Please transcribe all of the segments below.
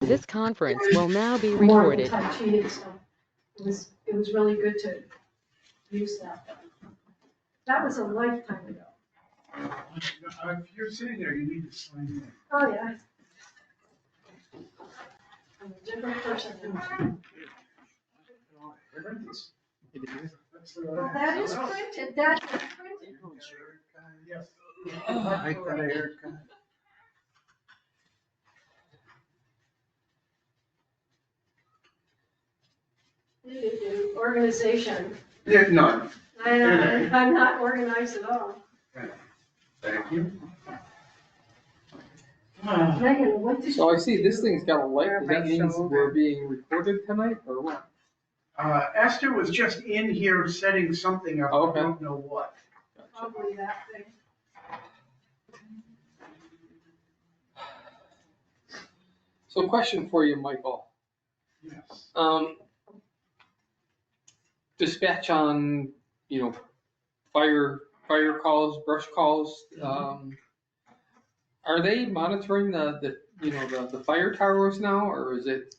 This conference will now be more of the recorded. time cheating, so it was really good to use that. That was a lifetime ago. If you're sitting there, you need to sign in. Oh, yeah. I'm a different person now. Well, that is printed, that is printed. Yes. I got a haircut. Organization. Yeah, none. I'm not organized at all. Thank you. Megan, what did you? So I see this thing's got a light, does that mean we're being recorded tonight, or what? Esther was just in here setting something up, Okay. I don't know what. Probably that thing. So question for you, Michael. Yes. Dispatch on, fire calls, brush calls, are they monitoring the fire towers now, or is it?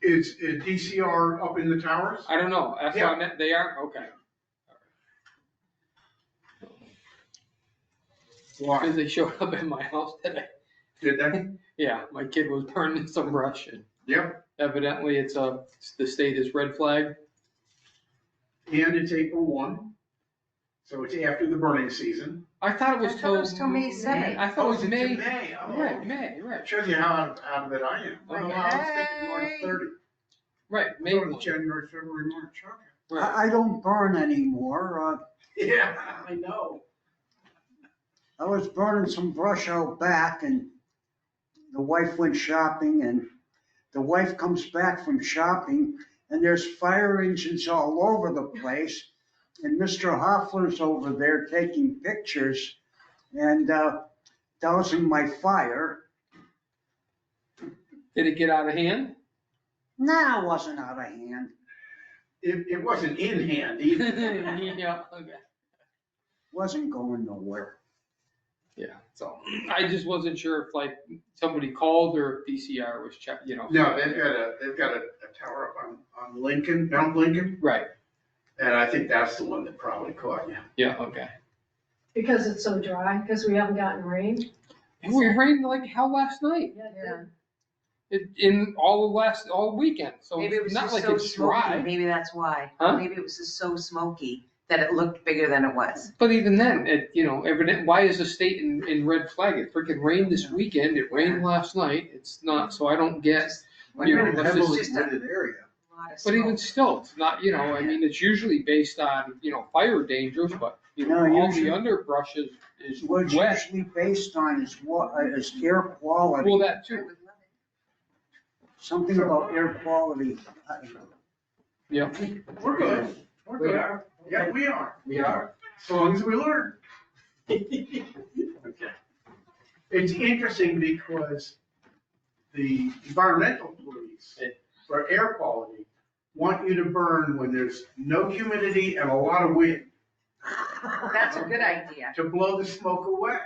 Is DCR up in the towers? I don't know, that's what I meant, they are, okay. Why? Because they showed up at my house today. Did they? Yeah, my kid was burning some brush, and Yep. evidently the state is red flag. And it's April 1, so it's after the burning season. I thought it was till. May 7th. I thought it was it's May. in May. Oh. Right, May, right. Shows you how out of it I am. Like, I was thinking March 30. Right, I May. thought it was January, February, March. Okay. Right. I don't burn anymore. Yeah, I know. I was burning some brush out back, and the wife went shopping, and the wife comes back from shopping, and there's fire engines all over the place. And Mr. Hoffler's over there taking pictures and dousing my fire. Did it get out of hand? Nah, it wasn't out of hand. It wasn't in hand either. Yeah, okay. Wasn't going nowhere. Yeah, so I just wasn't sure if like somebody called or if DCR was checking, No, they've got a tower up on Lincoln, Mount Lincoln, Right, and I think that's the one that probably caught you. yeah, okay. Because it's so dry, because we haven't gotten rain. And we rained like hell last night, Yeah. all weekend, so Maybe it it's was not just like so it's smoky, dry. maybe that's why. Huh? Maybe it was just so smoky that it looked bigger than it was. But even then, why is the state in red flag? It freaking rained this weekend, it rained last night, it's not, so I don't get. You're in a It's heavily just a- wooded area. Lot of But even smoke. still, it's not, I mean, it's usually based on, fire dangers, but, No, all usually- the underbrush is What it's wet. usually based on is air quality. Well, that too, Something about air quality. yeah. We're good. We're good. Yeah, we are. We are. As long as we learn. Okay. It's interesting because the environmental police for air quality want you to burn when there's no humidity and a lot of wind That's a good idea. to blow the smoke away.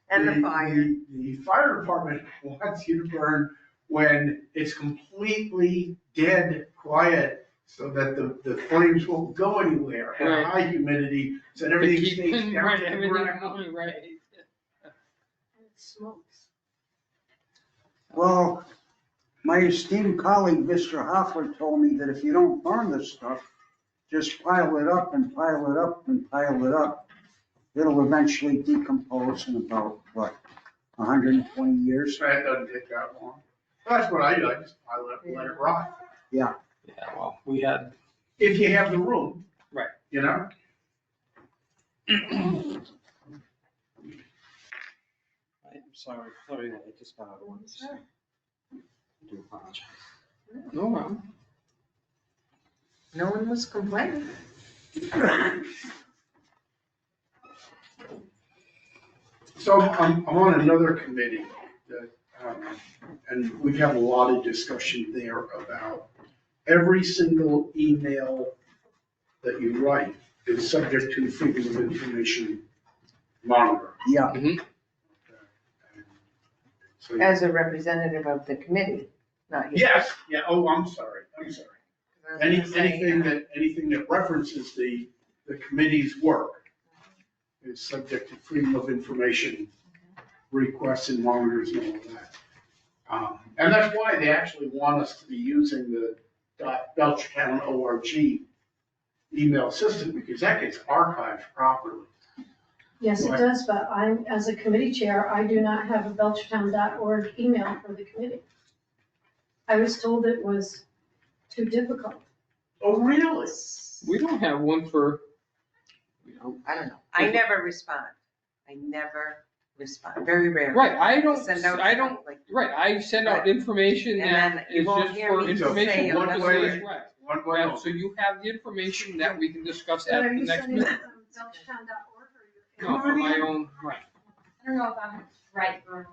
And the fire. The fire department wants you to burn when it's completely dead quiet so that the flames won't go anywhere at Right. high humidity, so that To everything keep- stays down right, to the everything ground. going right. It smokes. Well, my esteemed colleague, Mr. Hoffler, told me that if you don't burn this stuff, just pile it up and pile it up and pile it up. It'll eventually decompose in about, 120 years? That doesn't take that long. That's what I do, I just pile it up and let it rot. Yeah, well, we had, If you have the room. Right. You know? I'm sorry, I just got out of one. Sure. I do apologize. no problem. No one was complaining. So I'm on another committee that, and we have a lot of discussion there about every single email that you write is subject to freedom of information monitor. Yeah, So, As a representative of the committee, not you. yes, yeah, oh, I'm sorry. I was gonna say, Anything that references the committee's work is subject to freedom of information requests and monitors and all of that. And that's why they actually want us to be using the Belchertown .org email system, because that gets archived properly. Yes, it Right. does, but I'm, as a committee chair, I do not have a belchertown.org email for the committee. I was told it was too difficult. Oh, really? We don't have one for, I don't know. I never respond. Very rarely. right, I don't, Send out like, right, I send out Right. information And that then you is won't just hear for me information say one purposes, way. right. One way Yeah, only. so you have the information that we can discuss But at are the you next sending it meeting. from belchertown.org or No, your? for my own, right. I don't know if I'm right, Bruno.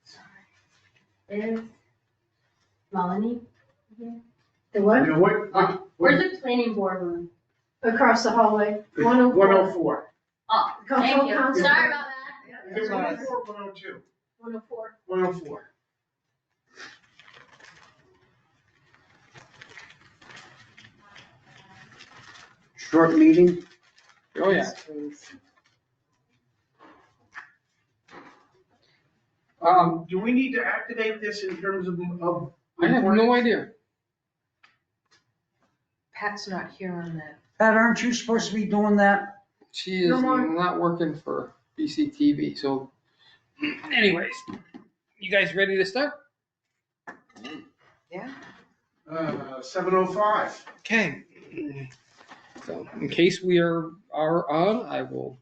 Sorry. Is Melanie here? The what? Yeah, Where's the planning board room? Across the hallway, 104. 104. Oh, Control thank you. console. Sorry about that. Is it 104 or 102? 104. 104. Short meeting? Oh, yeah. yes, please. Do we need to activate this in terms of? I have no idea. Pat's not here on that. Pat, aren't you supposed to be doing that? She is No more. not working for BCTV, so anyways, you guys ready to start? Yeah. 7:05. Okay. So in case we are on, I will,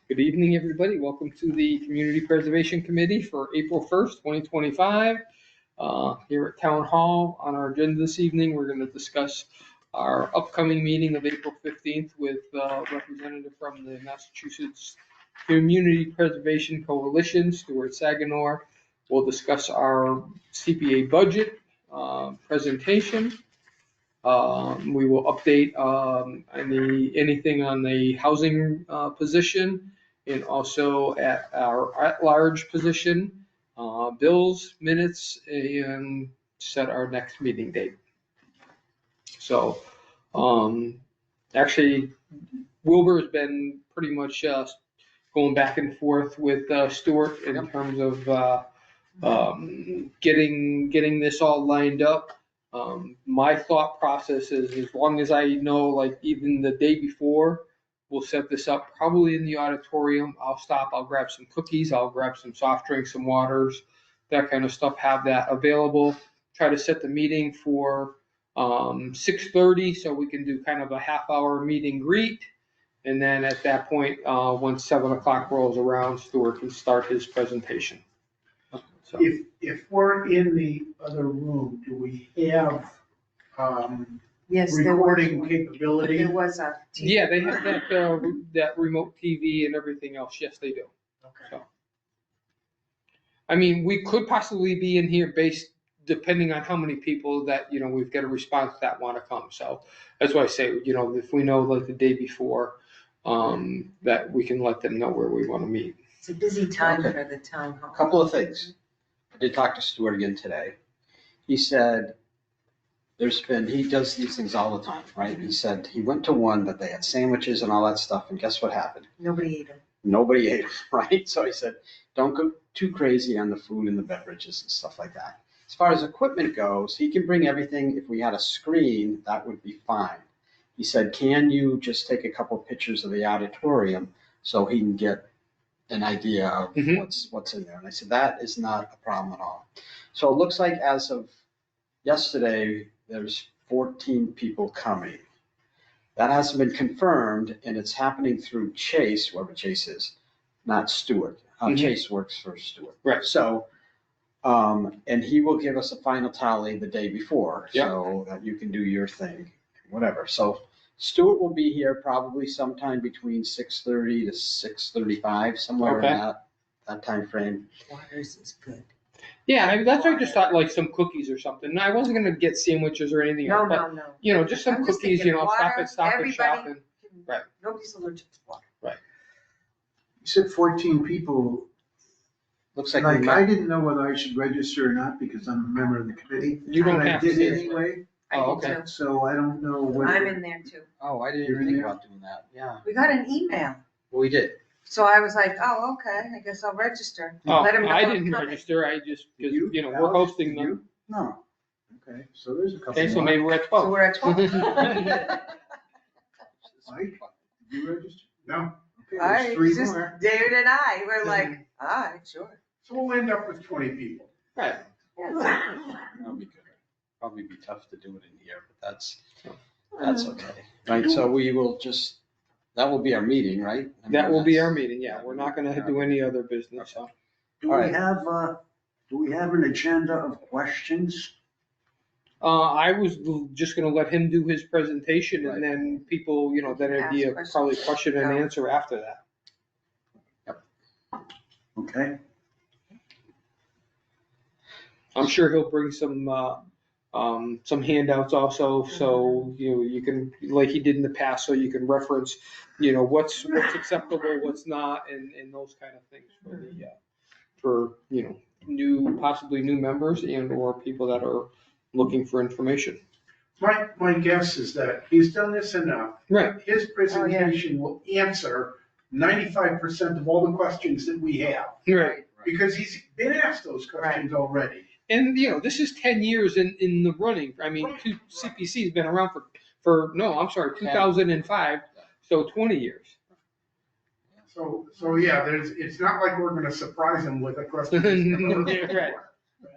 good evening, everybody. Welcome to the Community Preservation Committee for April 1st, 2025. Here at Town Hall, on our agenda this evening, we're going to discuss our upcoming meeting of April 15th with a representative from the Massachusetts Community Preservation Coalition, Stuart Sagenor. We'll discuss our CPA budget presentation. We will update anything on the housing position, and also at our at-large position, bills, minutes, and set our next meeting date. So, actually, Wilbur's been pretty much going back and forth with Stuart in terms of getting this all lined up. My thought process is, as long as I know, like even the day before, we'll set this up probably in the auditorium. I'll stop, I'll grab some cookies, I'll grab some soft drinks, some waters, that kind of stuff, have that available. Try to set the meeting for 6:30 so we can do kind of a half-hour meet and greet. And then at that point, once 7 o'clock rolls around, Stuart can start his presentation. So. If we're in the other room, do we have Yes, there was recording one. capability? There was a. TV. Yeah, they have that remote TV and everything else. Yes, they do. Okay. So, I mean, we could possibly be in here based, depending on how many people that, we've got a response that want to come. So that's why I say, if we know like the day before, that we can let them know where we want to meet. It's a busy time Okay. for the town hall. Couple of things. I did talk to Stuart again today. He said he does these things all the time, right? He said he went to one that they had sandwiches and all that stuff, and guess what happened? Nobody ate them. Nobody ate them, right? So he said, don't go too crazy on the food and the beverages and stuff like that. As far as equipment goes, he can bring everything. If we had a screen, that would be fine. He said, can you just take a couple pictures of the auditorium so he can get an idea of what's in there? And I said, that is not a problem at all. So it looks like as of yesterday, there's 14 people coming. That hasn't been confirmed, and it's happening through Chase, whoever Chase is, not Stuart. Chase works for Stuart. Right. So, and he will give us a final tally the day before, so that you can do your thing, whatever. So Stuart will be here probably sometime between 6:30 to 6:35, somewhere in that time frame. Waters is good. Yeah, I mean, that's why I just thought like some cookies or something. I wasn't gonna get sandwiches or anything No, else, but no. just some I'm just cookies. thinking Stop water, and shop everybody and. Right. Nobody's allergic to water. said 14 people. Looks like Like, we I might, didn't know whether I should register or not because I'm a member of the committee. You don't And have I to. did anyway, I Oh, do okay. too. so I don't know whether. I'm in there too. oh, I You're didn't in think there? about doing that, yeah. We got an email. We did. So I was like, oh, okay, I guess I'll register. Oh, Let 'em know I I'm didn't coming. register, I just, Did because, you? we're Alex, hosting did them. you? No. Okay, so there's a couple. Okay, so more. maybe we're at So 12. we're at 12. Mike, did you register? No, Okay, All there's right, 3 it's just more. David and I, we're like, all right, sure. so we'll end up with 20 people. Right. That'll be good. Probably be tough to do it in here, but that's okay. Right, so we will just, that will be our meeting, right? I mean, That will be that's- our meeting, yeah. We're not gonna do any other business, so. Do All we right. have an agenda of questions? I was just gonna let him do his presentation Right. and then people, then it'd be Ask probably questions. question and Yeah. answer after that. Okay, I'm sure he'll bring some handouts also, so, you can, like he did in the past, so you can reference, what's acceptable, what's not, and those kind of things for, possibly new members and or people that are looking for information. My guess is that he's done this enough. Right. His presentation will answer 95% of all the questions that we have, Right. because he's been asked those questions already. And, this is 10 years in the running. I mean, CPC has been around for 2005, so 20 years. So yeah, it's not like we're gonna surprise him with a question. he's never heard Right. before.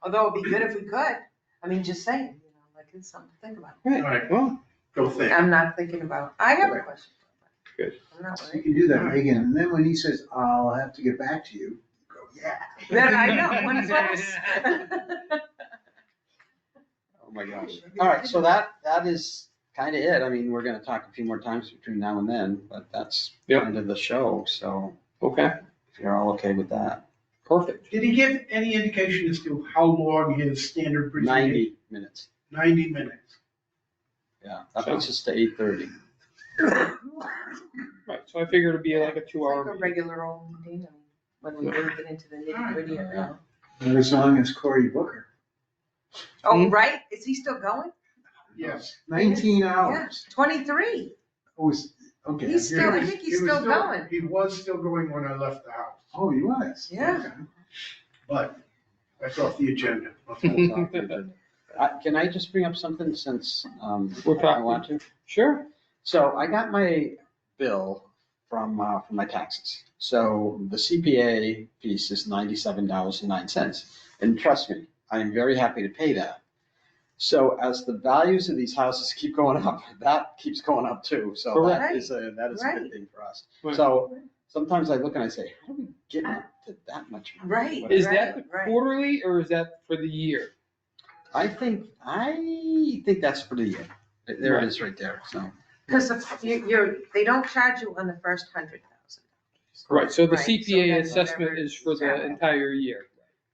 Although it'd be good if we could. I mean, just saying, like it's something to think about. Right, Well, go think. I'm not thinking about, I have a question. Good. I'm not You worried. can do that, Megan, and then when he says, I'll have to get back to you, go, yeah. Then I know, one of us. Oh my gosh. All right, so that is kind of it. I mean, we're gonna talk a few more times between now and then, but that's Yep. kind of the show, so okay, if you're all okay with that. perfect. Did he give any indication as to how long his standard presentation? 90 minutes. 90 minutes. Yeah, that puts us to 8:30. Right, so I figured it'd be like a It's 2-hour like a meeting. regular old meeting, when we really get into the nitty gritty of it. Yeah. Not as long as Cory Booker. Oh, right? Is he still going? Yes. 19 Yeah, hours. 23. Oh, okay. He's still, I think he's He was still going. He was still going when I left the house, Oh, he was? Yeah. Okay. but that's off the agenda. Can I just bring up something since We're I talking. want to? Sure. So I got my bill from my taxes. So the CPA piece is $97.09. And trust me, I am very happy to pay that. So as the values of these houses keep going up, that keeps going up too. So that Correct. is a good Right. thing for us. Right. So sometimes I look and I say, how do we get up to that much money? Right. But Is that the right. quarterly or is that for the year? I think that's for the year. There it is right there, so. Because they don't charge you on the first 100,000. Right, so the Right, so CPA then assessment whatever is for the exactly. entire year.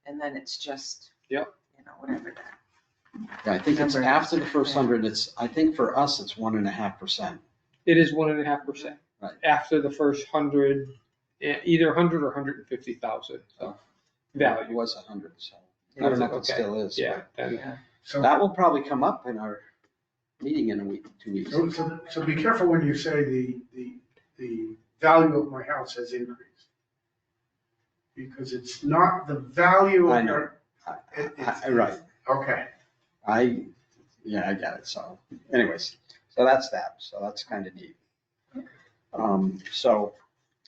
And then it's just. Yep. Whatever that. Yeah, I think it's Number. after the first 100, I think for us, it's 1.5%. It is 1.5%. Right. After the first 100, either 100 or 150,000, so It value. was 100, so I don't know if it Okay. still is. Yeah, but then, So, That will probably come up in our meeting in 2 weeks. so be careful when you say the value of my house has increased. Because it's not the value I of know. your. Right, Okay. I get it, so anyways, so that's that, so that's kind of neat. So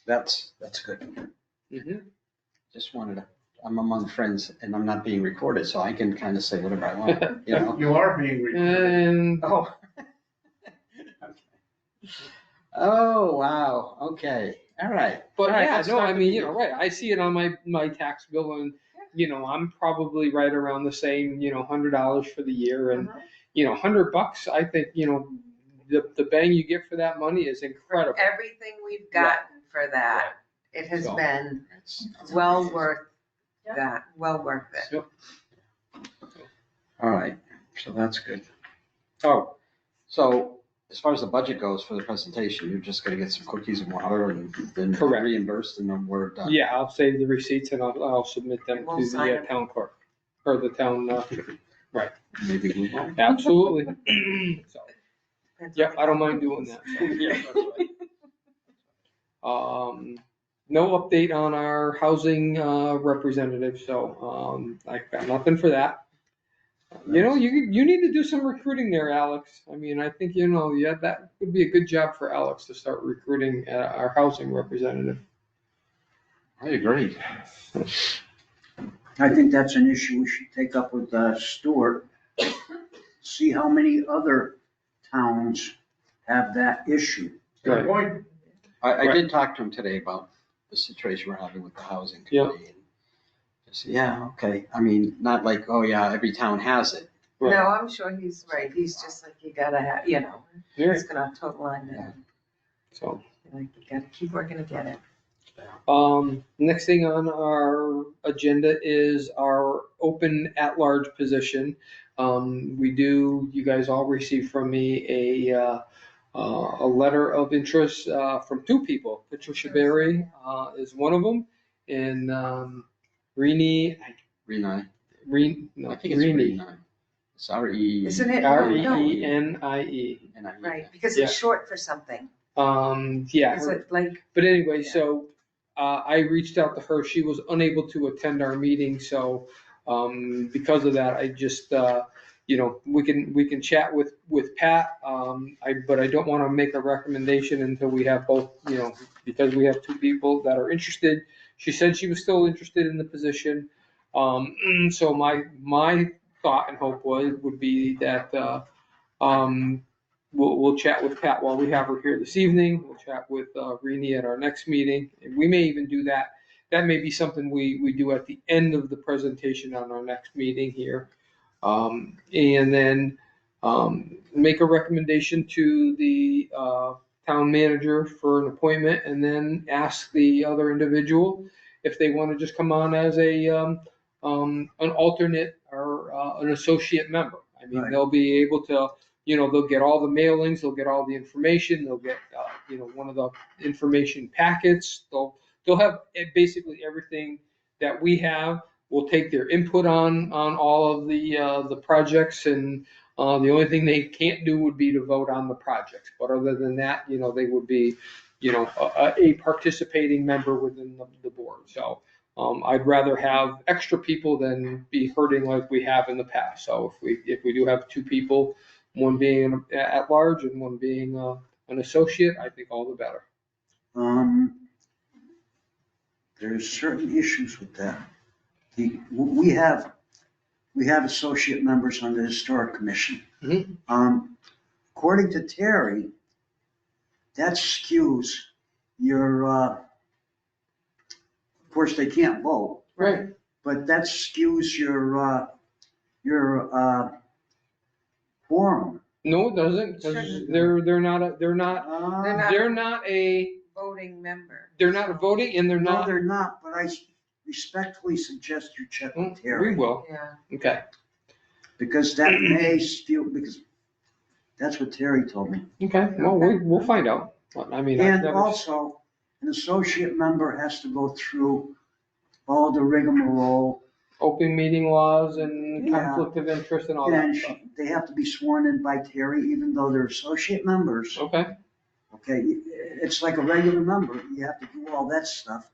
that's good. mhm. Just wanted to, I'm among friends and I'm not being recorded, so I can kind of say whatever I want, you know? You are being recorded. And Oh. Oh, wow, okay, all right. But All right, yeah, let's no, start I the mean, meeting. right, I see it on my tax bill and, I'm probably right around the same, $100 for the year and, $100, I think, the bang you get for that money is incredible. Everything we've gotten for that, it has So. been It's- well worth that, well worth it. Yep. All right, so that's good. Oh, so as far as the budget goes for the presentation, you're just gonna get some cookies and water and then Correct. reimbursed and then we're done. Yeah, I'll save the receipts and I'll submit them We'll to sign the them. town clerk, or the town, Maybe we won't. absolutely. So, Depends yeah, on I don't mind doing that. So. Yeah, that's right. No update on our housing representative, so I've got nothing for that. You know, you need to do some recruiting there, Alex. I mean, I think, yeah, that would be a good job for Alex to start recruiting our housing representative. I agree. I think that's an issue we should take up with Stuart. See how many other towns have that issue. Right. Good point. I did talk to him today about the situation we're having with the housing Yeah. committee. Just, yeah, okay. I mean, not like, oh yeah, every town has it. No, I'm sure he's right. He's just like, you gotta have, Yeah. it's gonna total line that. So, Like, you gotta keep working to get it. next thing on our agenda is our open at-large position. You guys all received from me a letter of interest from two people. Patricia Shabberry is one of them, and Rini, Renai. no, I think it's Rini, Renai. It's R-E. Isn't it? Renie. Right, because it's short for something. Yeah. Is it like, But anyway, Yeah. so I reached out to her. She was unable to attend our meeting, so because of that, I just we can chat with Pat. But I don't want to make a recommendation until we have both, because we have two people that are interested. She said she was still interested in the position. So my thought and hope would be that we'll chat with Pat while we have her here this evening. We'll chat with Rini at our next meeting. And we may even do that. That may be something we do at the end of the presentation on our next meeting here. And then make a recommendation to the town manager for an appointment, and then ask the other individual if they want to just come on as an alternate or an associate member. I mean, Right. they'll be able to, they'll get all the mailings, they'll get all the information, they'll get, one of the information packets. They'll have basically everything that we have. We'll take their input on all of the projects, and the only thing they can't do would be to vote on the projects. But other than that, they would be, a participating member within the board. So I'd rather have extra people than be hurting like we have in the past. So if we do have two people, one being at large and one being an associate, I think all the better. There's certain issues with that. We have associate members on the historic commission. According to Terry, that skews your, of course, they can't vote, Right. but that skews your quorum. No, it doesn't, because they're not a voting member? they're not a voting, and they're No, not. they're not, but I respectfully suggest you check with We Terry. will. Yeah. Okay. Because that may skew, because that's what Terry told me. Okay. Well, we'll find out. I mean, I've And never. also, an associate member has to go through all the rigmarole. Open meeting laws and Yeah. conflict of interest and all that And stuff. they have to be sworn in by Terry, even though they're associate members. Okay. Okay, it's like a regular member. You have to do all that stuff.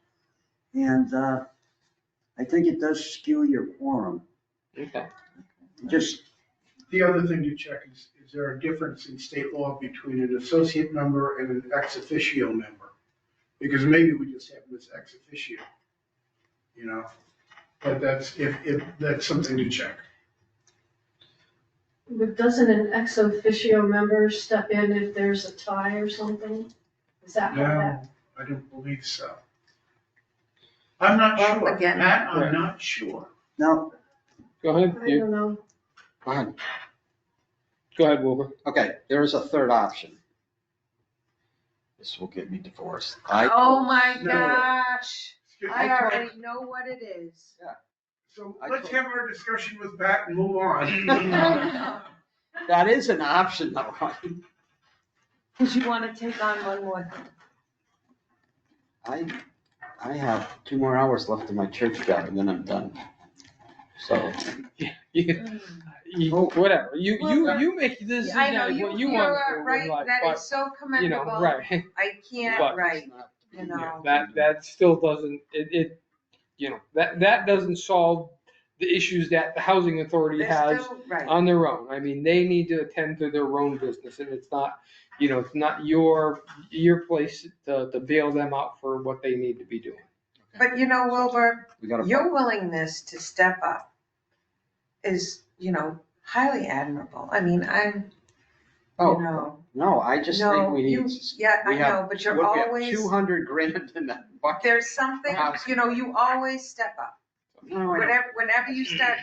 And I think it does skew your quorum. Okay. Just, The other thing to check is there a difference in state law between an associate member and an ex officio member? Because maybe we just have this ex officio, but if that's something to check. But doesn't an ex officio member step in if there's a tie or something? Is that how that? No, I don't believe so. I'm not Well, sure. again- Pat, I'm Right. not sure. now, Go ahead. I don't know. Go ahead. Go ahead, Wilbur. Okay, there is a third option. This will get me divorced. Oh my No. gosh, I I told- already know what it is. So I let's told- have our discussion with Pat and move on. That is an option though, right? Because you want to take on one more thing. I have 2 more hours left of my church job and then I'm done. So, Whatever, Well, you make the decision I know, what you want. you're right, that but, is so you know, commendable. right. I can't, But- right, you Yeah, know. that still doesn't, you know, that doesn't solve the issues that the housing authority They're has still, right. on their own. I mean, they need to attend to their own business, and it's not, you know, it's not your place to bail them out for what they need to be doing. But you know, Wilbur, we got your willingness to step up is, you know, highly admirable. I mean, I'm, Oh, you know. no, I just think No, we you, need. yeah, I we have- know, but you're look, we have always, 200 grand in that bucket. there's something, House. you know, you always step up. No, I know. Whenever you start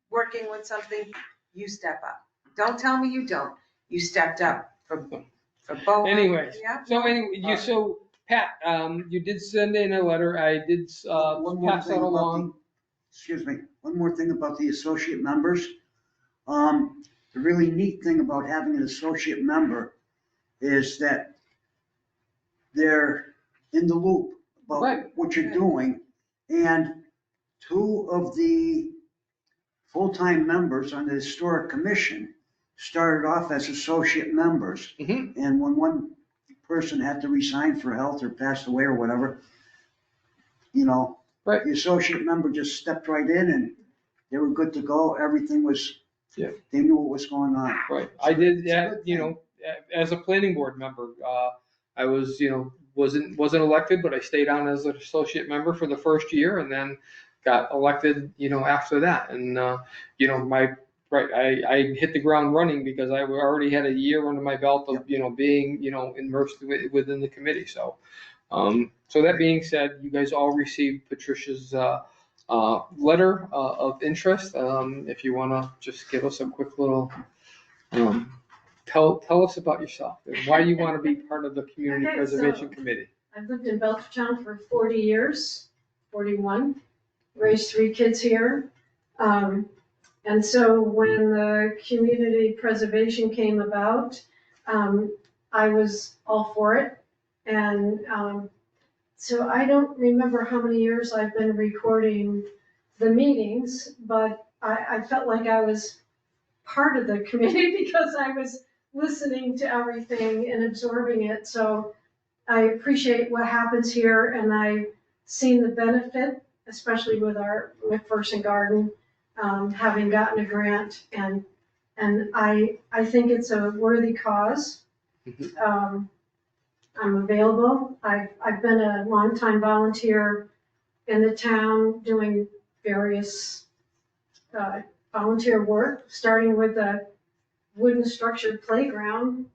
working with something, you step up. Don't tell me you don't. You stepped up for both. Anyways, Yeah. So anyway, Pat, you did send in a letter. I did One more pass that thing about along. Excuse me, one more thing about the associate members. The really neat thing about having an associate member is that they're in the loop about Right. what you're doing. And 2 of the full-time members on the historic commission started off as associate members. Mhm. And when one person had to resign for health or passed away or whatever, you know, Right. the associate member just stepped right in and they were good to go. Everything was, Yeah. they knew what was going on. Right, I did It's a that, good you know, as a planning board member, I was, you know, wasn't elected, but I stayed on as an associate member for the first year and then got elected, you know, after that. And, you know, I hit the ground running because I already had a year under my belt of, you know, being, you know, immersed within the committee. So, so that being said, you guys all received Patricia's, letter of interest. If you want to just give us a quick little, tell us about yourself and why you want to be part of the Community Okay, Preservation so- Committee. I've lived in Belchertown for 40 years, 41, raised 3 kids here. And so when the community preservation came about, I was all for it. And so I don't remember how many years I've been recording the meetings, but I felt like I was part of the committee because I was listening to everything and absorbing it. So I appreciate what happens here and I've seen the benefit, especially with our McPherson Garden, having gotten a grant and I think it's a worthy cause. I'm available. I've been a longtime volunteer in the town doing various volunteer work, starting with the wooden structured playground.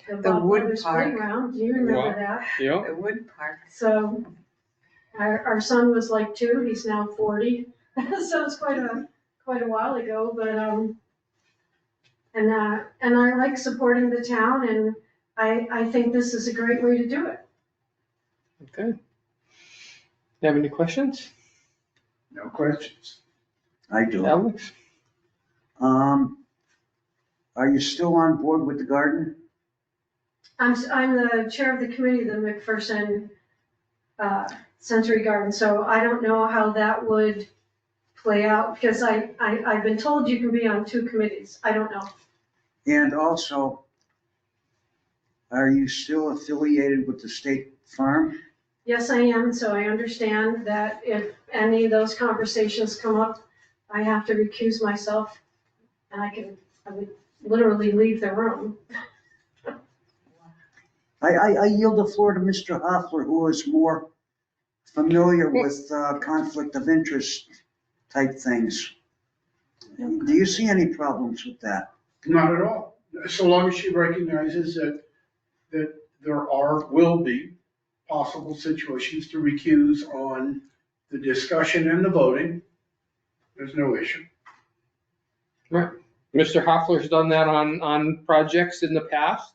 The Bob wood Brothers park. Playground, do you remember Wow. that? Yeah, The wood park. So our son was like 2, he's now 40, so it's quite a while ago, but, and I like supporting the town and I think this is a great way to do it. okay. You have any questions, No questions. I do. Alex? Are you still on board with the garden? I'm the chair of the committee of the McPherson Sensory Garden, so I don't know how that would play out, because I've been told you can be on 2 committees, I don't know. And also, are you still affiliated with the state farm? Yes, I am, so I understand that if any of those conversations come up, I have to recuse myself, and I would literally leave the room. I yield the floor to Mr. Hoffler, who is more familiar with conflict of interest type things. Do you see any problems with that? Not at all. So long as she recognizes that there will be possible situations to recuse on the discussion and the voting, there's no issue. Right. Mr. Hoffler's done that on projects in the past.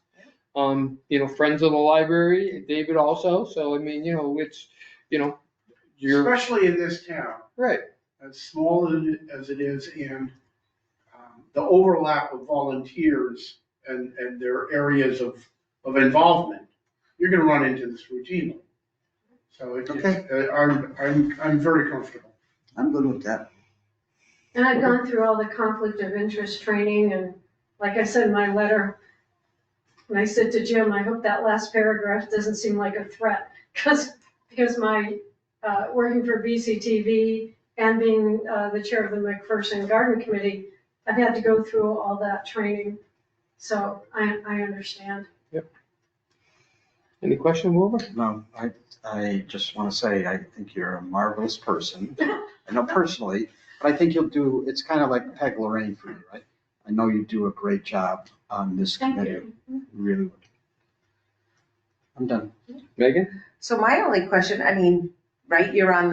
You know, Friends of the Library, David also. So, I mean, you know, it's, you know, you're, Especially in this town, right. as small as it is, and the overlap of volunteers and their areas of of involvement, you're gonna run into this routinely. So Okay. I'm very comfortable. I'm good with that. And I've gone through all the conflict of interest training, and like I said in my letter, when I said to Jim, I hope that last paragraph doesn't seem like a threat, because my, working for BCTV and being the chair of the McPherson Garden Committee, I've had to go through all that training, so I understand. Any question, Wilbur? No, I just want to say, I think you're a marvelous person. I know personally, but I think you'll do, it's kind of like Peg Lorraine for you, right? I know you do a great job on this Thank committee. you. Really would. I'm done. Megan? So my only question, I mean, right, you're on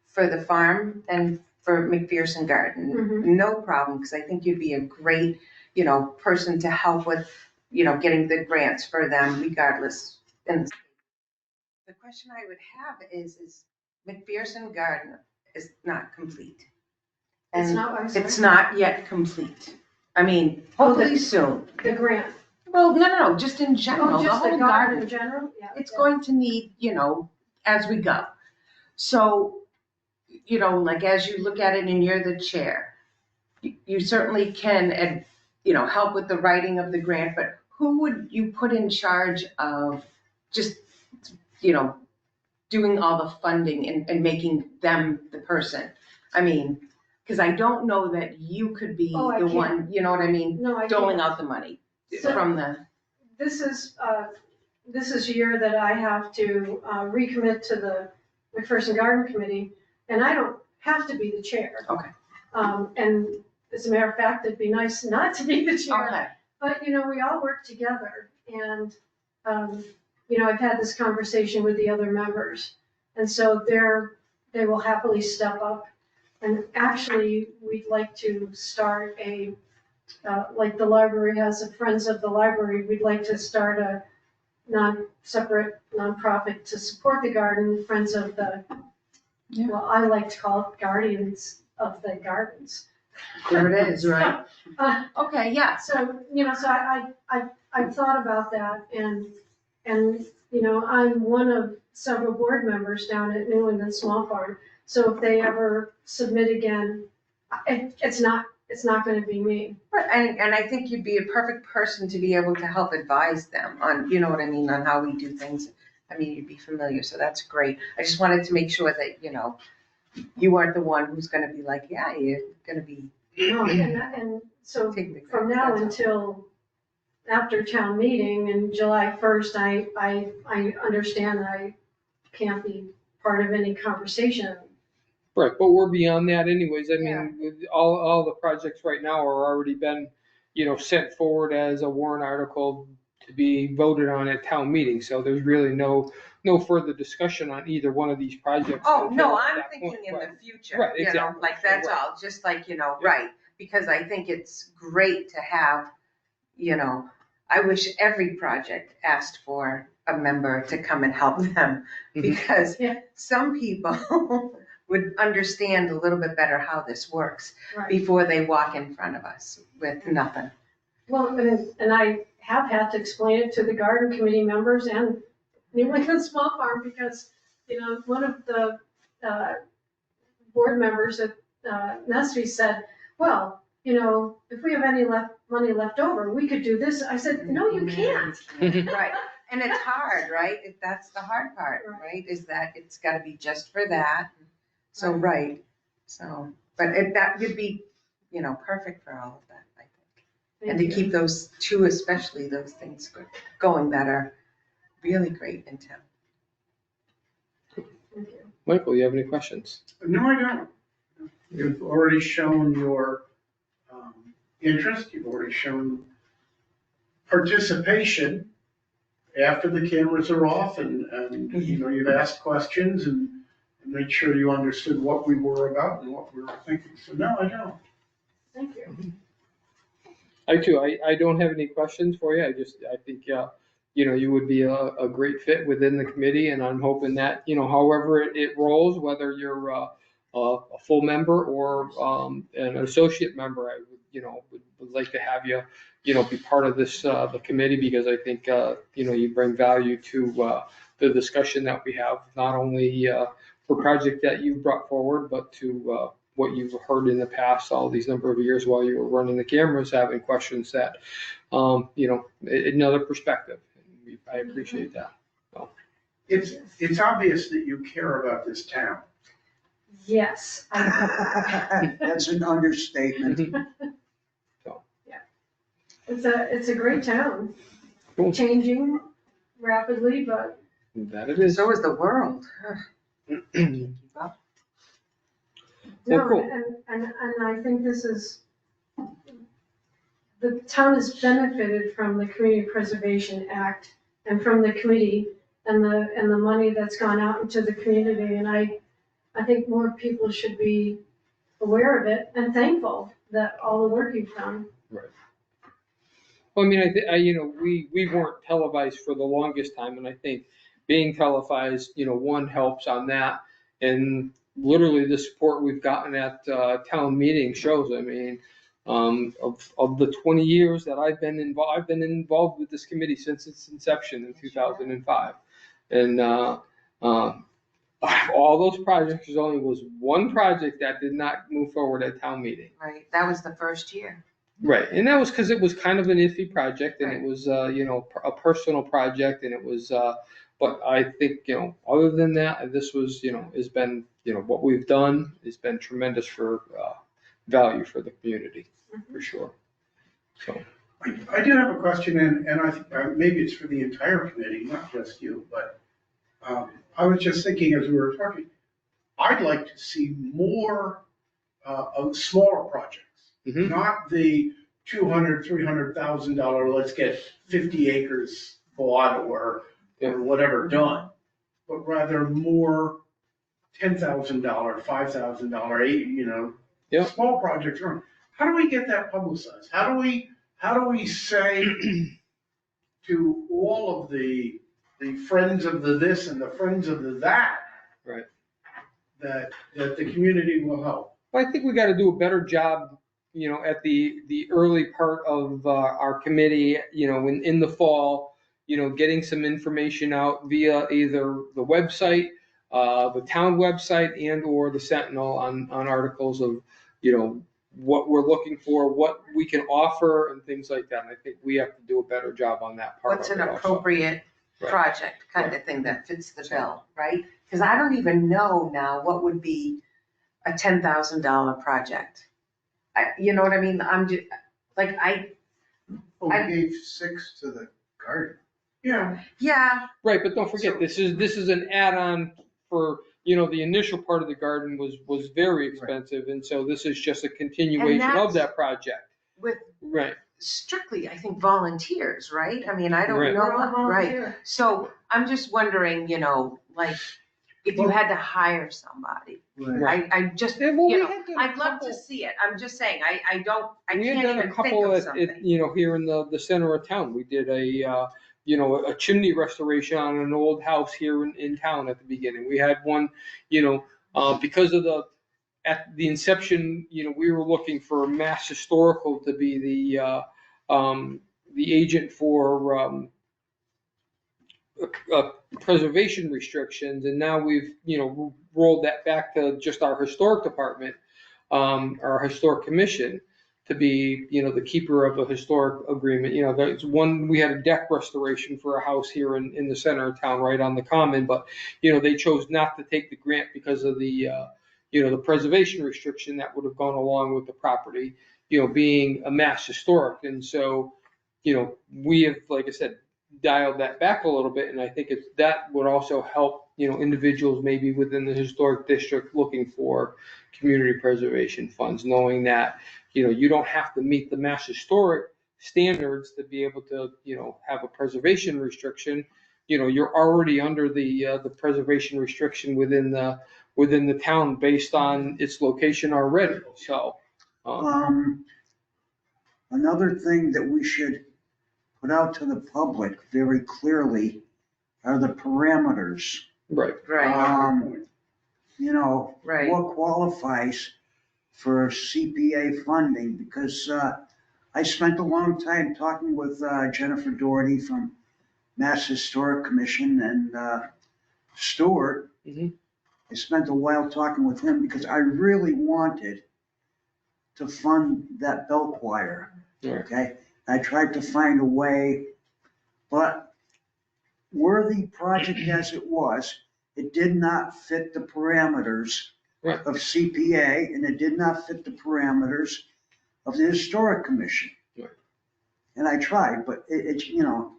for the farm and for McPherson Garden, Mhm. no problem, because I think you'd be a great, person to help with, getting the grants for them regardless. And the question I would have is McPherson Garden is not complete. It's And not, I'm sorry, it's not yet complete. I mean, Oh, hopefully soon. the grant. Well, no, just in general, Oh, the just the whole garden garden. in general? Yeah. It's yeah. going to need, as we go. So, like as you look at it and you're the chair, you certainly can, help with the writing of the grant, but who would you put in charge of just, doing all the funding and making them the person? I mean, because I don't know that you could be Oh, I the can't. one, you know what I mean? No, I Doling can't. out the money So- from the, This is a year that I have to recommit to the McPherson Garden Committee, and I don't have to be the chair. Okay. And as a matter of fact, it'd be nice not to be the chair. okay. But, we all work together, and, I've had this conversation with the other members. And so they will happily step up. And actually, we'd like to start like the library has a Friends of the Library, we'd like to start a separate nonprofit to support the garden, Friends of the, Yeah. well, I like to call it Guardians of the Gardens. There it is, right? Uh, Okay, yeah. So, so I've thought about that, and, I'm one of several board members down at New England Small Farm. So if they ever submit again, it's not gonna be me. Right, and I think you'd be a perfect person to be able to help advise them on, you know what I mean, on how we do things. I mean, you'd be familiar, so that's great. I just wanted to make sure that, you weren't the one who's gonna be like, yeah, you're gonna be. No, and so take the from now that's all. until after town meeting and July 1st, I understand that I can't be part of any conversation. Right, but we're beyond that anyways. I mean, all the projects right now are already been, sent forward as a warrant article to be voted on at town meeting. So there's really no further discussion on either one of these projects. Oh, until no, at I'm that thinking point. in Right. the future, Right, exactly. like that's Right. all, just like, right. Because I think it's great to have, I wish every project asked for a member to come and help them. Because Yeah. some people would understand a little bit better how this works Right. before they walk in front of us with nothing. Well, and I have had to explain it to the garden committee members and New England Small Farm because, one of the board members at Nestle said, well, if we have any money left over, we could do this. I said, no, you can't. Right, and it's hard, right? That's the hard part, right? Is that it's gotta be just for that. So, right, so, but that would be, perfect for all of that, I think. And to keep those two, especially those things going that are really great in town. Thank you. Michael, you have any questions? No, I don't. You've already shown your interest, you've already shown participation after the cameras are off and you've asked questions and made sure you understood what we were about and what we were thinking. So no, I don't. Thank you. I too, I don't have any questions for you. I think, you would be a great fit within the committee, and I'm hoping that, however it rolls, whether you're a full member or an associate member, I would, would like to have you, be part of this, the committee, because I think, you bring value to the discussion that we have, not only for project that you've brought forward, but to what you've heard in the past, all these number of years while you were running the cameras, having questions that, another perspective. I appreciate that. So. It's obvious that you care about this town. Yes. That's an understatement. It's a great town. Cool. Changing rapidly, but That it is. So is the world. no, cool. and I think this is, the town has benefited from the Community Preservation Act and from the committee and the money that's gone out into the community. And I think more people should be aware of it and thankful that all the work you've done. Right. Well, I mean, we weren't televised for the longest time, and I think being televised, one helps on that. And literally the support we've gotten at town meeting shows. I mean, of the 20 years that I've been involved with this committee since its inception in 2005. And all those projects, there only was one project that did not move forward at town meeting. Right, that was the first year. Right, and that was because it was kind of an iffy project, and it was, a personal project, and it was, but I think, other than that, this was, has been, what we've done has been tremendous for value for the community, for sure. So. I do have a question, and I think maybe it's for the entire committee, not just you, but I was just thinking as we were talking, I'd like to see more of smaller projects. Mhm. Not the $200,000-$300,000, let's get 50 acres bought or whatever done, but rather more $10,000, $5,000, Yep. small projects. How do we get that publicized? How do we say to all of the friends of the this and the friends of the that? Right. That the community will help? Well, I think we got to do a better job, at the early part of our committee, in the fall, getting some information out via either the website, the town website, and or the Sentinel on articles of, what we're looking for, what we can offer, and things like that. And I think we have to do a better job on that part. What's of an it also. appropriate Right. project kind of thing that fits the bill, right? Because I don't even know now what would be a $10,000 project. You know what I mean? I'm just, like, Well, we gave 6 to the garden. yeah, Right, but don't forget, this is an add-on for, the initial part of the garden was very expensive, and so this is just a continuation of that project. with Right, strictly, I think, volunteers, right? I mean, I don't Right. know, We're all right? volunteer. So I'm just wondering, like, if you had to hire somebody, Right. I just, Yeah, well, we you know, had done a I'd love couple- to see it. I'm just saying, I we had can't done even a think couple of at, something. here in the center of town. We did a chimney restoration on an old house here in town at the beginning. We had one, because of at the inception, we were looking for Mass Historical to be the agent for preservation restrictions, and now we've rolled that back to just our historic department, our historic commission, to be the keeper of a historic agreement. There's one, we had a deck restoration for a house here in the center of town, right on the common, but they chose not to take the grant because of the the preservation restriction that would have gone along with the property, being a Mass Historic. And so we have, like I said, dialed that back a little bit, and I think that would also help individuals maybe within the historic district looking for community preservation funds, knowing that you don't have to meet the Mass Historic standards to be able to have a preservation restriction. You're already under the preservation restriction within the town based on its location already. So Another thing that we should put out to the public very clearly are the parameters. right. Right, Right. right. What qualifies for CPA funding because I spent a long time talking with Jennifer Doherty from Mass Historic Commission and Stuart. Mhm. I spent a while talking with him because I really wanted to fund that bell choir. Yeah. Okay, I tried to find a way, but worthy project as it was, it did not fit the parameters Right. of CPA, and it did not fit the parameters of the Historic Commission. Right. And I tried, but it's, you know,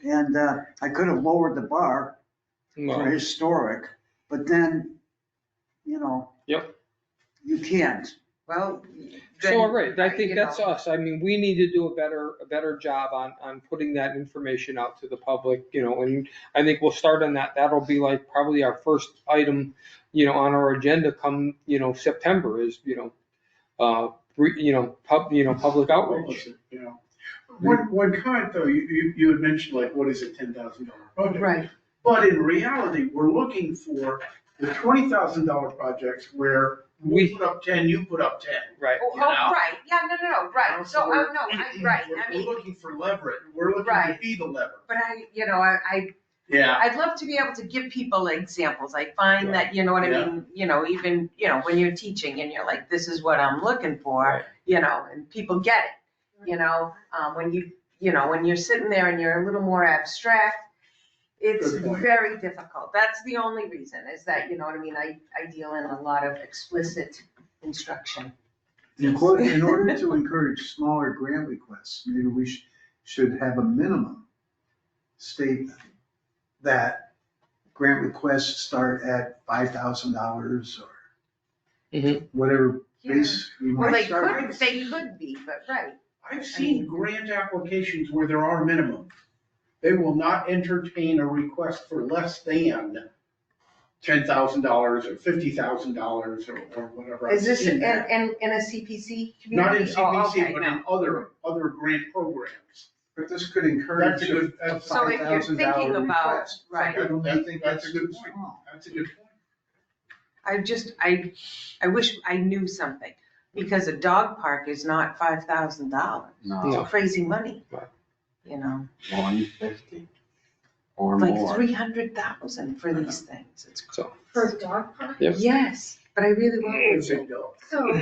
and I could have lowered the bar for Well, historic, but then, you know. Yep. You can't. Well. so, right, I think you that's know, us. I mean, we need to do a better job on putting that information out to the public, you know, and I think we'll start on that. That'll be like probably our first item, you know, on our agenda come, you know, September is, you know, public outreach. You know, one comment though, you had mentioned like, what is a $10,000 project? Right, But in reality, we're looking for the $20,000 projects where we put up 10, you put up 10. Right. oh, You know? right, yeah, no, right, so, we're- oh, no, right, I We're mean, looking for leverage, we're looking to Right. be the lever. but I Yeah, I'd love to be able to give people examples. I find that, you know what I Yeah. mean, you know, even, you know, when you're teaching and you're like, this is what I'm looking for, Right. you know, and people get it, you know, when when you're sitting there and you're a little more abstract, it's Good point. very difficult. That's the only reason, is that, you know what I mean, I deal in a lot of explicit instruction. In order to encourage smaller grant requests, maybe we should have a minimum statement that grant requests start at $5,000 or Mhm. whatever base we Well, might start. they could be, but right. I've seen grant applications where there are minimums. They will not entertain a request for less than $10,000 or $50,000 or whatever. Is this I've seen that. in a CPC community? Not in Oh, CPC, okay, but no. in other grant programs. But this could encourage That's a a good- that's- So if you're thinking $5,000 about, request. right. I don't That- think that's that's a good too point. small. That's a good point. I wish I knew something, because a dog park is not $5,000. No, It's crazy money. Right. You know, 150 or like more. 300,000 for these things. It's, So, For a dog park? Yep. yes, but I really want It's one. a go. So.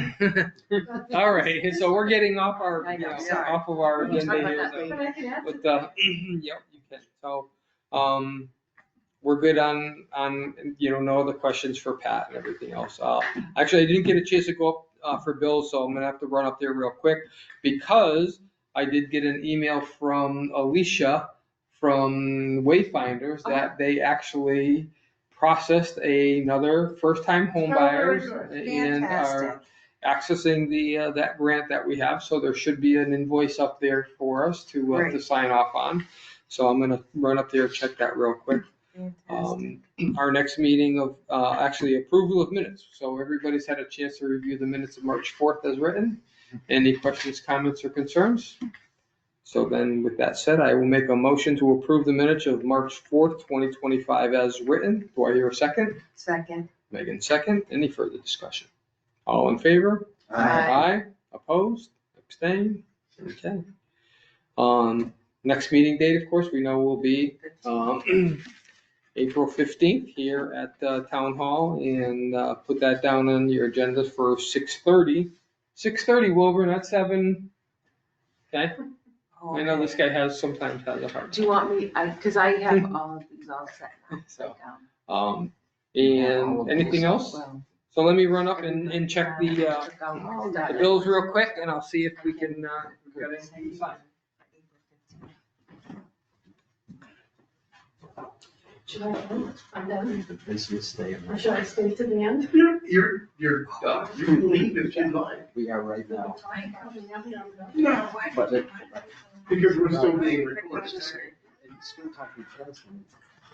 all right, so we're getting off our, I you know, know, sorry. off of our We'll talk agenda about here. that so- later. But I can add With to yep, you can. So, we're good on, you know, no other questions for Pat and everything else. Actually, I didn't get a chance to go up, for Bill, so I'm gonna have to run up there real quick because I did get an email from Alicia from Wayfinders that they actually processed another first-time home Oh, very buyers good. and are Fantastic. accessing the, that grant that we have. So there should be an invoice up there for us to Great. sign off on. So I'm gonna run up there and check that real quick. Fantastic. Our next meeting of, actually approval of minutes. So everybody's had a chance to review the minutes of March 4th as written. Any questions, comments, or concerns? So then with that said, I will make a motion to approve the minutes of March 4th, 2025 as written. Do I hear a second? Second. Megan, second. Any further discussion? All in favor? Aye. Opposed? Abstained? Okay. Next meeting date, of course, we know will be, April 15th here at Town Hall, and put that down on your agenda for 6:30. 6:30, Wilbur, not 7. Okay, I know this guy sometimes has a hard Do you want me, because I have all of these all set now. So, All and of anything these, else? well, So let me run up and check the took out all that. bills real quick, and I'll see if we can, get anything signed. Should I end? I'm done. The business day of Or should I stay to the end? You're done. You can leave if you'd like. We are right now, No, but it. because we're still being recorded. It's still talking first, and,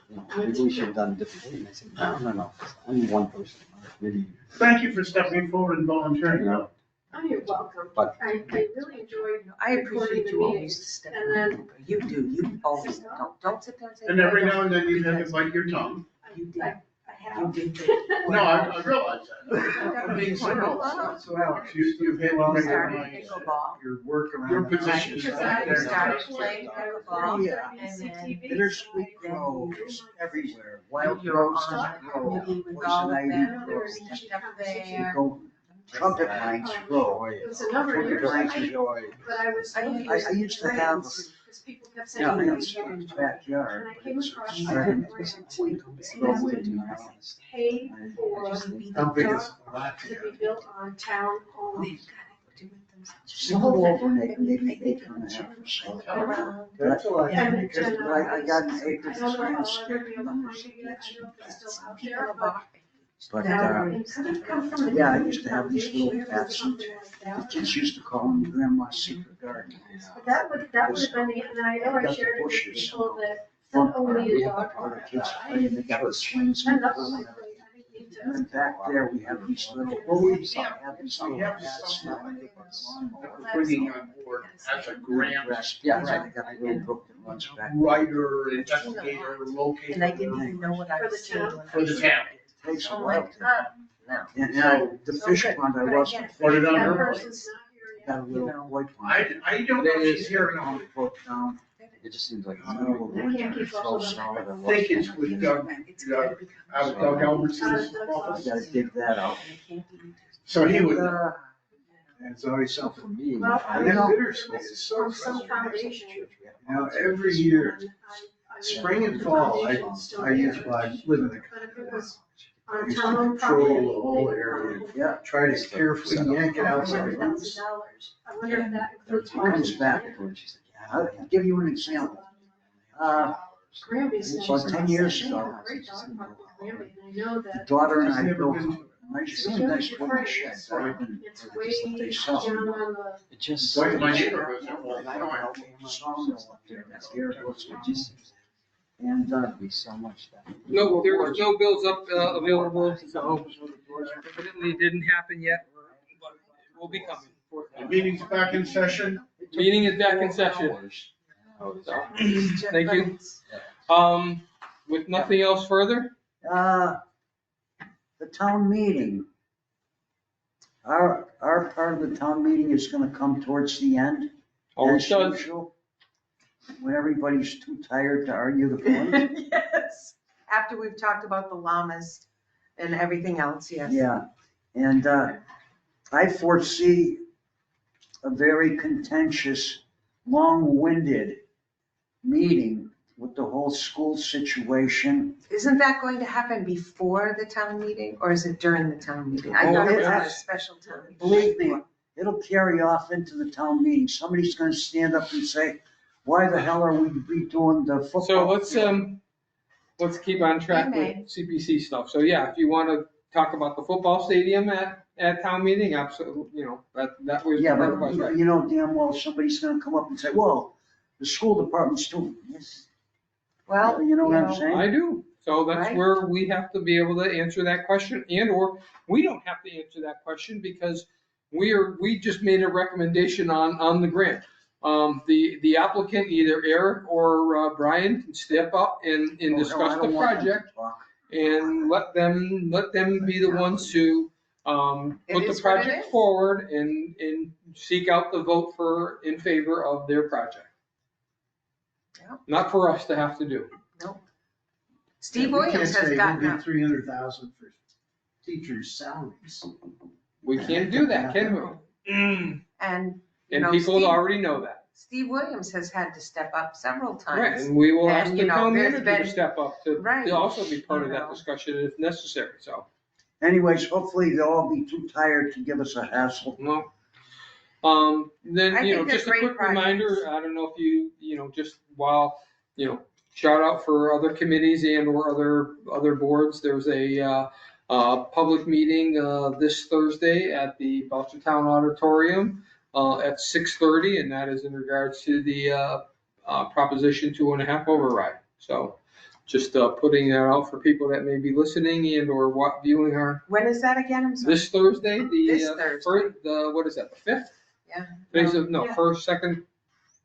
you know, maybe we should have done a different thing. I said, no, I'm one person, maybe, Thank you for stepping forward and volunteering. you know, Oh, you're welcome. But- I really enjoyed I recording appreciate the you always meetings. stepping And then over. You do, you always, don't sit there and say. And every "I now and then you have to because bite your tongue. You did. I have. No, I realize that. I'm being serious. So Alex, you've had We one of started your, pickleball. your work around. Your the position is house. back there. We started playing pickleball Yeah. and then Bittersweet grows everywhere, wild you're rose on the grow, committee with all poison of ivy them. grows. We stepped up You there. go, trumpet vines grow. It was a number of years, Trumpet vines ago, Joy. but I was looking I at used to have, grants, because people kept yeah, I saying, have a backyard. and I came across It's a starting grant to that grow would in. pay for How big is dock the lot? to be built on town owned. Single over maybe acre and a half or so. That's a lot. And, Because and, I got an acre I for don't know if I'll spring ever be able to find it yet, I don't know if it's still out there, But, but. yeah, I used to have these little paths and the kids used to call them grandma's secret garden. But that would have been the, and I know I shared it with people that don't own the dog All the park, kids but I play, didn't they think got it the was. swings. And And that's what I played, I didn't need to. then back there, we have these little, Well, I have these little paths now, I think it's lawnmower. Bringing on board as a grant Yeah, I got a little brook that runs back. writer, investigator, locator. And I didn't even know what I For the was saying. town. when I For the was town. doing it. Takes a I'm while. like, no. And the fish pond I was. Put it on That her. person's not here Got a yet. little white one. I don't know if she's here or not. Broke down. It just seems like. in the middle of the I can't winter, keep up so with them. solid. I think it's with Doug, out of Doug Albertson's You office. gotta dig that out. So he would, And it's always something. For me. Well, I I mean, know bittersweet is so from some frustrating. foundation. You know, every year, I spring and fall, I use, well, I live in the But if it was I on used to town control property. the whole area. Yeah. Try to carefully yank it out. $100,000. I wonder if that includes. Comes back. I'll give you an example. Granby's. About 10 years ago, Great dog park in Granby, and I know the that daughter and I've I never built been a nice wooden shed. better than it's they way sell. down on the. It just. like my neighbor goes there all the And I don't time. know. Sawmill up there, that's the air goes It with just you. seems And, to be so much that. No, there was no bills up, available, so evidently it didn't happen yet, but it will be coming. The meeting's back in session. Meeting is back in session. Oh, So, thank you. With nothing else further, the town meeting. Our part of the town meeting is gonna come towards the end. always as does. usual, when everybody's too tired to argue the point. Yes, after we've talked about the llamas and everything else, yes. Yeah, and I foresee a very contentious, long-winded meeting with the whole school situation. Isn't that going to happen before the town meeting, or is it during the town meeting? I Oh, thought it was yeah. a special town meeting. Believe me, it'll carry off into the town meeting. Somebody's gonna stand up and say, why the hell are we redoing the football? So field?" let's keep on track You may. with CPC stuff. So yeah, if you want to talk about the football stadium at town meeting, absolutely, that was. Yeah, part of our but strategy. you know damn well somebody's gonna come up and say, well, the school department's doing this. Well, You know what I'm saying? I do. So that's Right. where we have to be able to answer that question, or we don't have to answer that question because we just made a recommendation on the grant. The applicant, either Eric or Brian, can step up and Oh, hell, discuss I the don't want them to project talk. and let them be the ones to put It the is what it project is. forward and seek out the vote in favor of their project. Yep. Not for us to have to do. Steve We can't Williams has say gotten we'll up. get 300,000 for teachers' salaries. We can't do that, can we? And, you And know, people already know that. Steve Williams has had to step up several Right, times. and we will ask And, the you know, town there's manager to been- step up to Right, also be part of you that know. discussion if necessary, so. Anyways, hopefully they'll all be too tired to give us a hassle. No. I Then, think just a they're quick great reminder, projects. I don't know if just while, shout out for other committees and or other boards. There's a public meeting this Thursday at the Belchertown Auditorium at 6:30, and that is in regards to the Proposition 2.5 override. So just putting that out for people that may be listening and or viewing our, When is that again? I'm sorry. this Thursday, This Thursday. what is that, the 5th? Yeah. Today's Yeah. first, second,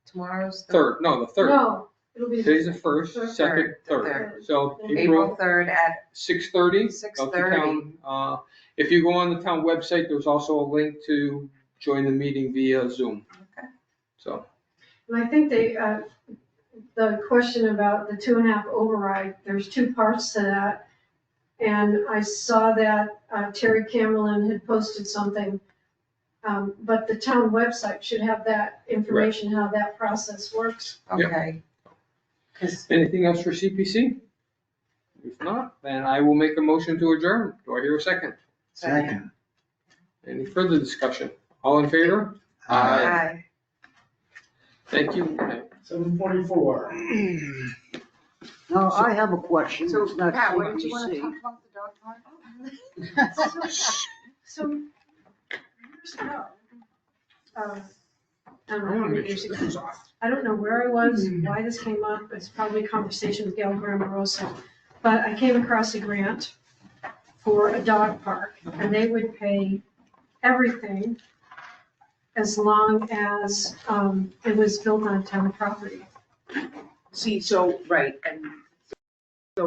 Tomorrow's. the- third, no, the third. No, It'll be. Today's the first, second, Third, third. So April April 3rd at 6:30. 6:30. If you go on the town website, there's also a link to join the meeting via Zoom. Okay. So, And I think the question about the 2.5 override, there's two parts to that. And I saw that Terry Camerlin had posted something, but the town website should have that information, how that process works. Okay. 'Cause anything else for CPC? If not, then I will make a motion to adjourn. Do I hear a second? Second. Any further discussion? All in favor? Aye. Thank you. 7:44. Now, I have a question. So It's not Pat, what did you want to CPC. talk about the dog park? So, years ago, I don't I know, want to how many make years sure ago. this is off. I don't know where I was, why this came up, it's probably a conversation with Gail Grammarosa. But I came across a grant for a dog park, and they would pay everything as long as it was built on town property. See, so, right, and